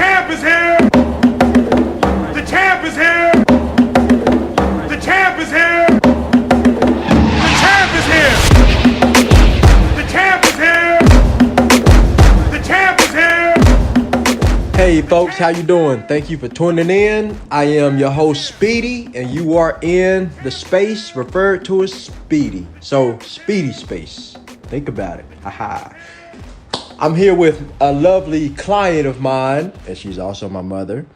champ is here! The champ is here! The champ is here! The champ is here! The champ is here! The champ is here! Hey folks, how you doing? Thank you for tuning in. I am your host Speedy, and you are in the space referred to as Speedy. So Speedy Space. Think about it. Haha. I'm here with a lovely client of mine, and she's also my mother,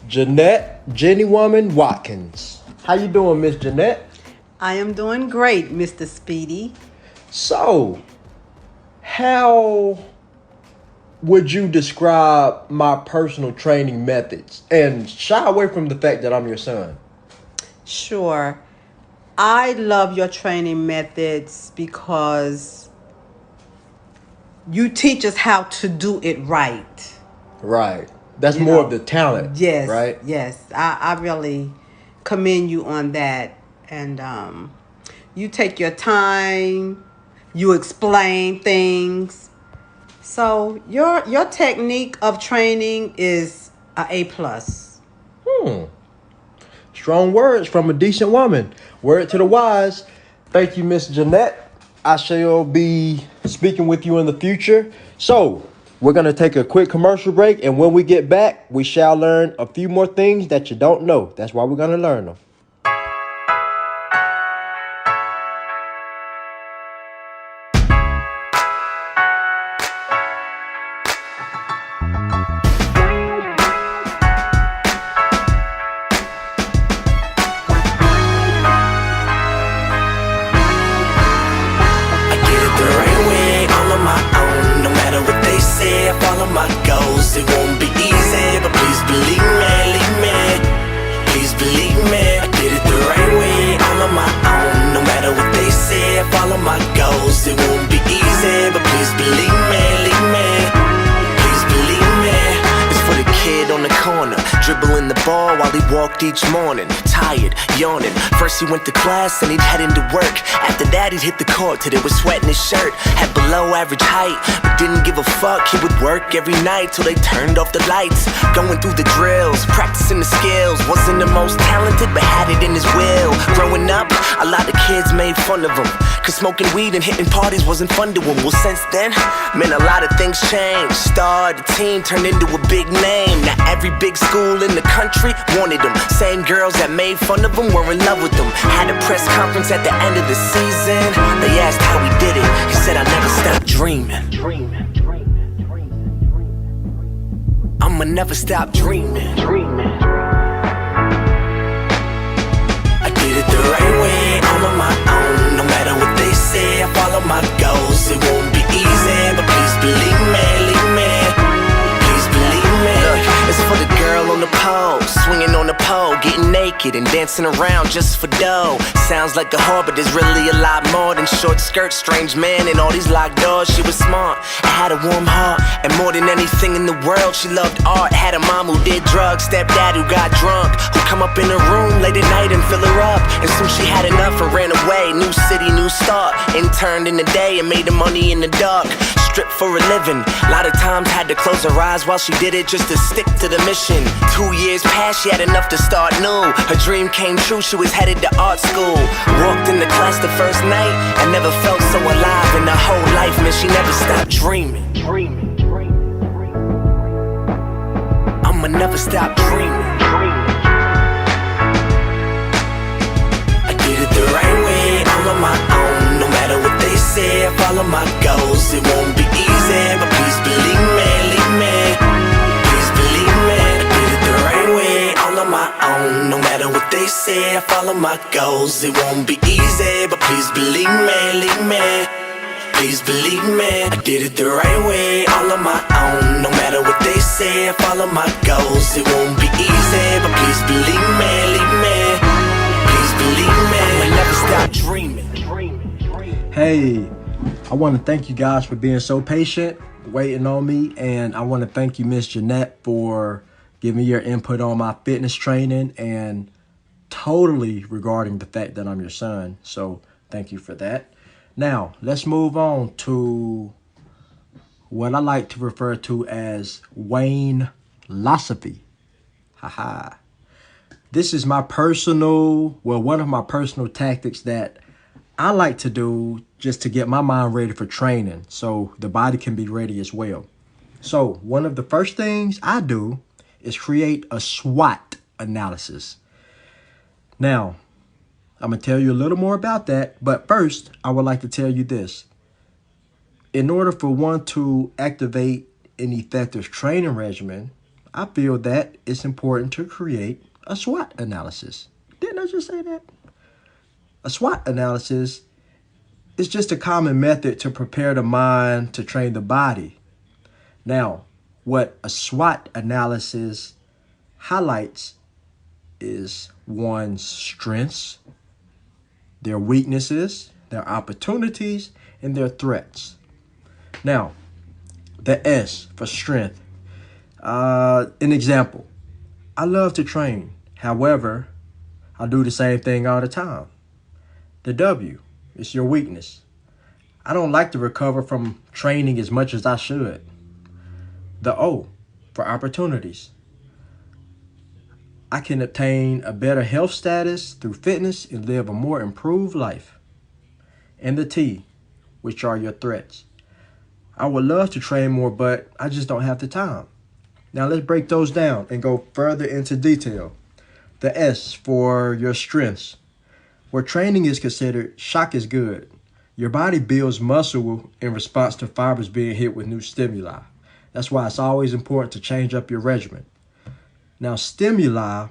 Jenny Woman Watkins. How you doing, Miss Jeanette? I am doing great, Mr. Speedy. So, how would you describe my personal training methods? And shy away from the fact that I'm your son. Sure. I love your training methods because you teach us how to do it right. Right. That's more of the talent. Yes. Right? Yes. I really commend you on that. And you take your time. You explain things. So your technique of training is a A+. Strong words from a decent woman. Word to the wise. Thank you, Miss Jeanette. I shall be speaking with you in the future. So, we're going to take a quick commercial break, and when we get back, we shall learn a few more things that you don't know. That's why we're going to learn them. It won't be easy, but please believe me, please believe me. I did it the right way, all on my own. No matter what they say, I follow my goals. It won't be easy, but please believe me, please believe me. It's for the kid on the corner, dribbling the ball while he walked each morning. Tired, yawning. First he went to class and he'd head into work. After that he'd hit the court till it was sweat in his shirt. Had below average height, but didn't give a fuck. He would work every night till they turned off the lights. Going through the drills, practicing the skills. Wasn't the most talented, but had it in his will. Growing up, a lot of kids made fun of him, cause smoking weed and hitting parties wasn't fun to him. Well, since then, man, a lot of things changed. Star the team turned into a big name. Now every big school in the country wanted him. Same girls that made fun of him were in love with him. Had a press conference at the end of the season. They asked how he did it. He said, I never stopped dreaming. I'ma never stop dreaming. I did it the right way, all on my own. No matter what they say, I follow my goals. It won't be easy, but please believe me, please believe me. Look, it's for the girl on the pole, swinging on the pole, getting naked and dancing around just for dough. Sounds like a whore, but there's really a lot more than short skirts, strange man, and all these locked doors. She was smart and had a warm heart, and more than anything in the world, she loved art. Had a mom who did drugs, stepdad who got drunk, who come up in her room late at night and fill her up. And soon she had enough and ran away. New city, new start. Interned in the day and made the money in the dark. Stripped for a living. A lot of times had to close her eyes while she did it just to stick to the mission. 2 years passed, she had enough to start new. Her dream came true, she was headed to art school. Walked into class the first night and never felt so alive in her whole life. Man, she never stopped dreaming. I'ma never stop dreaming. I did it the right way, all on my own. No matter what they say, I follow my goals. It won't be easy, but please believe me, please believe me. I did it the right way, all on my own. No matter what they say, I follow my goals. It won't be easy, but please believe me, please believe me. I did it the right way, all on my own. No matter what they say, I follow my goals. It won't be easy, but please believe me, please believe me. I'ma never stop dreaming. Hey, I want to thank you guys for being so patient, waiting on me. And I want to thank you, Miss Jeanette, for giving me your input on my fitness training and totally regarding the fact that I'm your son. So thank you for that. Now, let's move on to what I like to refer to as Wayne philosophy. Haha. This is my personal, well, one of my personal tactics that I like to do just to get my mind ready for training so the body can be ready as well. So one of the first things I do is create a SWOT analysis. Now, I'm going to tell you a little more about that, but first, I would like to tell you this. In order for one to activate an effective training regimen, I feel that it's important to create a SWOT analysis. Didn't I just say that? A SWOT analysis is just a common method to prepare the mind to train the body. Now, what a SWOT analysis highlights is one's strengths, their weaknesses, their opportunities, and their threats. Now, the S for strength. An example. I love to train. However, I do the same thing all the time. The W is your weakness. I don't like to recover from training as much as I should. The O for opportunities. I can obtain a better health status through fitness and live a more improved life. And the T, which are your threats. I would love to train more, but I just don't have the time. Now let's break those down and go further into detail. The S for your strengths. Where training is considered, shock is good. Your body builds muscle in response to fibers being hit with new stimuli. That's why it's always important to change up your regimen. Now, stimuli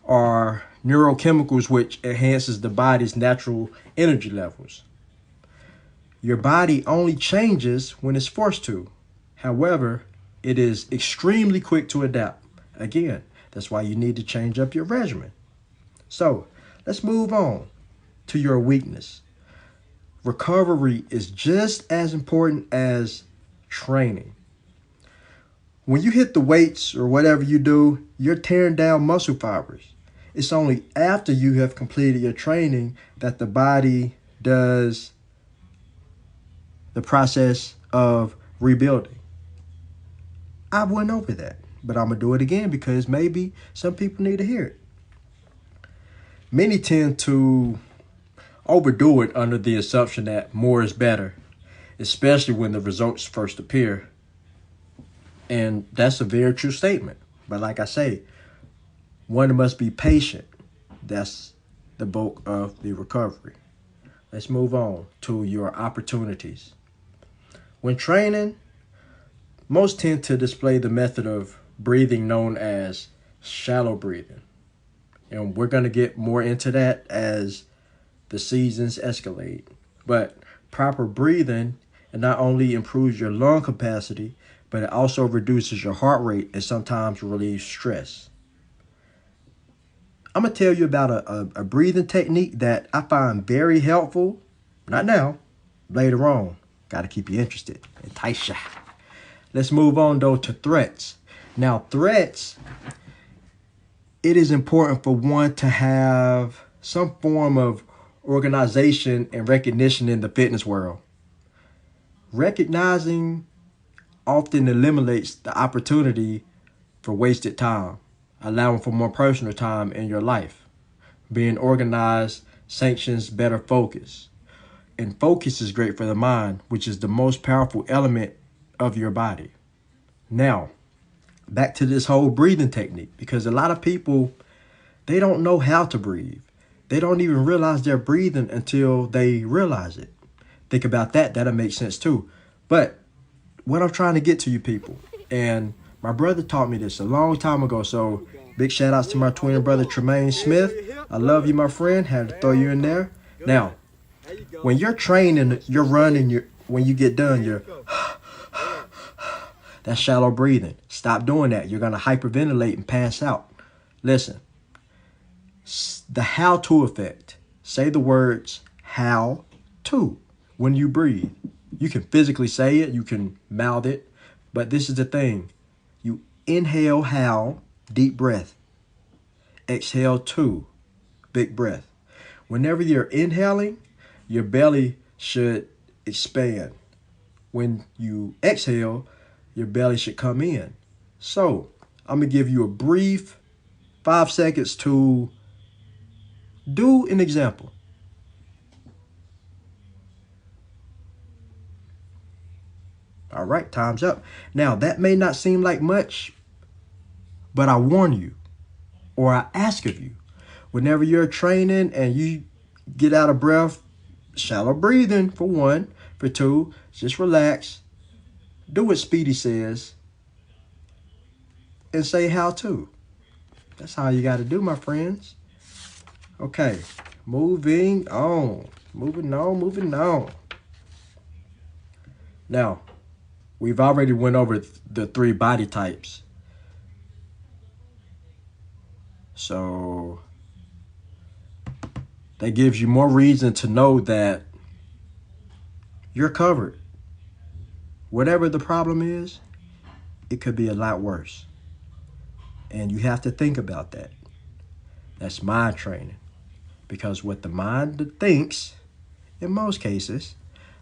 are neurochemicals which enhances the body's natural energy levels. Your body only changes when it's forced to. However, it is extremely quick to adapt. Again, that's why you need to change up your regimen. So, let's move on to your weakness. Recovery is just as important as training. When you hit the weights or whatever you do, you're tearing down muscle fibers. It's only after you have completed your training that the body does the process of rebuilding. I went over that, but I'm going to do it again because maybe some people need to hear it. Many tend to overdo it under the assumption that more is better, especially when the results first appear. And that's a very true statement. But like I say, one must be patient. That's the bulk of the recovery. Let's move on to your opportunities. When training, most tend to display the method of breathing known as shallow breathing. And we're going to get more into that as the seasons escalate. But proper breathing, it not only improves your lung capacity, but it also reduces your heart rate and sometimes relieves stress. I'm going to tell you about a breathing technique that I find very helpful. Not now, later on. Got to keep you interested. Entice ya. Let's move on, though, to threats. Now, threats, it is important for one to have some form of organization and recognition in the fitness world. Recognizing often eliminates the opportunity for wasted time, allowing for more personal time in your life. Being organized sanctions better focus. And focus is great for the mind, which is the most powerful element of your body. Now, back to this whole breathing technique, because a lot of people, they don't know how to breathe. They don't even realize they're breathing until they realize it. Think about that. That'll make sense too. But what I'm trying to get to you people, and my brother taught me this a long time ago, so big shout outs to my twin brother Tremaine Smith. I love you, my friend. Had to throw you in there. Now, when you're training, you're running, when you get done, you're that's shallow breathing. Stop doing that. You're going to hyperventilate and pass out. Listen, the how to effect. Say the words how to when you breathe. You can physically say it, you can mouth it, but this is the thing. You inhale how, deep breath. Exhale to, big breath. Whenever you're inhaling, your belly should expand. When you exhale, your belly should come in. So, I'm going to give you a brief 5 seconds to do an example. All right, time's up. Now, that may not seem like much, but I warn you, or I ask of you, whenever you're training and you get out of breath, shallow breathing for one. For two, just relax. Do what Speedy says and say how to. That's how you got to do, my friends. Okay, moving on. Moving on. Now, we've already went over the 3 body types. So that gives you more reason to know that you're covered. Whatever the problem is, it could be a lot worse. And you have to think about that. That's mind training. Because what the mind thinks, in most cases,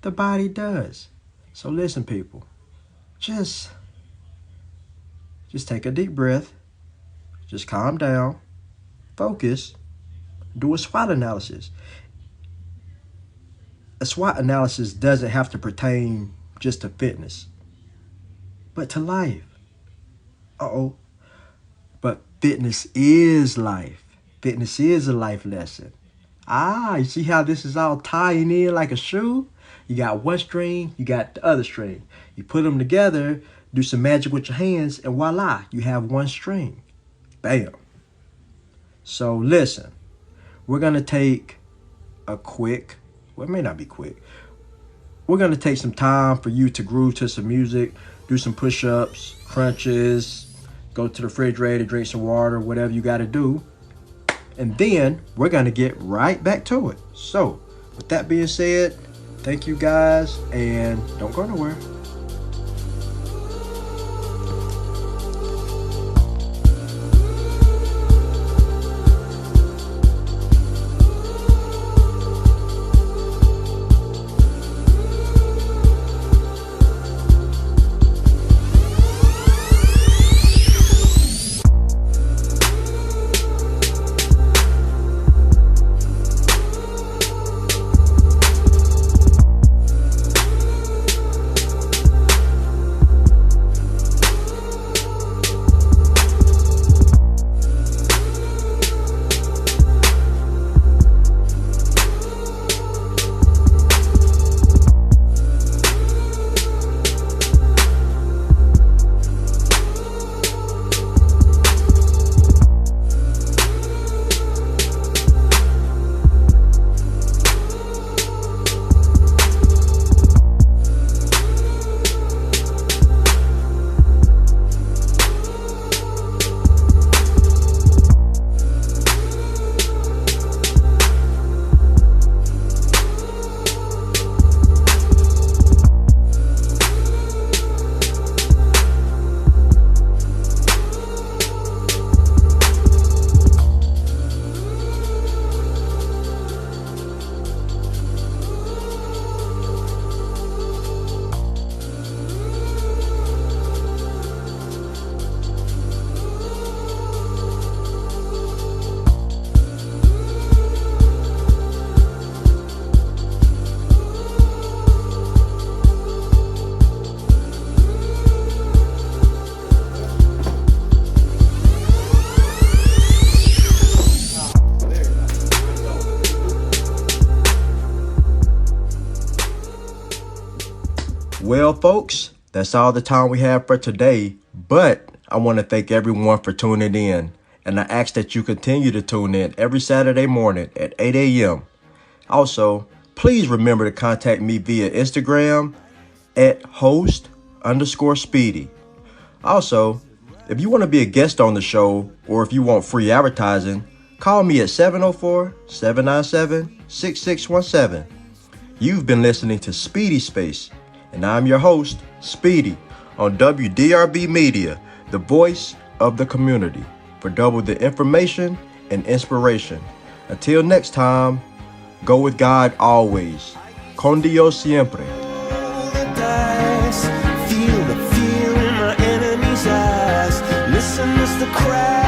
the body does. So listen, people. Just take a deep breath. Just calm down. Focus. Do a SWOT analysis. A SWOT analysis doesn't have to pertain just to fitness, but to life. But fitness is life. Fitness is a life lesson. You see how this is all tying in like a shoe? You got one string, you got the other string. You put them together, do some magic with your hands, and voila, you have one string. Bam. So listen, we're going to take a quick, well, it may not be quick. We're going to take some time for you to groove to some music, do some push-ups, crunches, go to the refrigerator, drink some water, whatever you got to do. And then we're going to get right back to it. So with that being said, thank you guys, and don't go nowhere. Well, folks, that's all the time we have for today, but I want to thank everyone for tuning in, and I ask that you continue to tune in every Saturday morning at 8 a.m. Also, please remember to contact me via Instagram at host_Speedy. Also, if you want to be a guest on the show, or if you want free advertising, call me at 704-797-6617. You've been listening to Speedy Space, and I'm your host, Speedy, on WDRB Media, the voice of the community, for double the information and inspiration. Until next time, go with God always. Con Dios siempre. Feel the fear in my enemy's eyes. Listen the crowd.